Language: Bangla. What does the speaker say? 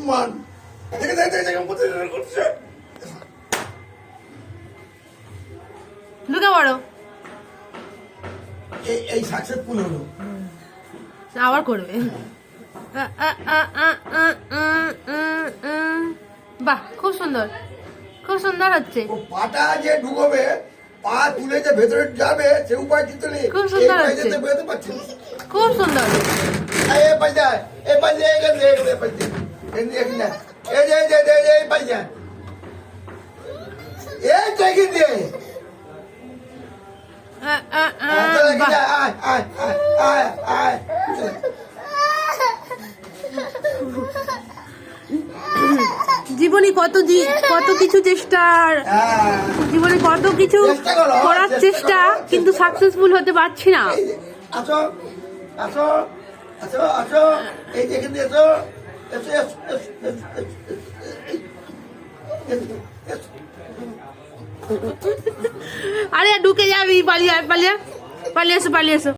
সম্মান। দেখে করছে ঢুকে পড়ো। এই সাকসেসফুল হলো, আবার করবে। বাহ, খুব সুন্দর, খুব সুন্দর হচ্ছে। ও পাটা যে ঢুকবে, পা তুলে যে ভেতরে যাবে, সে উপায় কিন্তু নেই। খুব সুন্দর এই হচ্ছে। পাইতে বেরোতে পারছি না। খুব সুন্দর। এই পাইতে, এই পাইতে, এই পাইতে, এই যে এই পাইতে, এই দেখি দে। জীবনে কত কিছু চেষ্টার, জীবনে কত কিছু করার চেষ্টা, কিন্তু সাকসেসফুল হতে পারছি না। আসো আসো আসো আসো, এই দেখে দিয়েছো, এসো এসো এসো। আরে ঢুকে যাবি, পালিয়ে পালিয়ে পালিয়ে এসো, পালিয়ে এসো।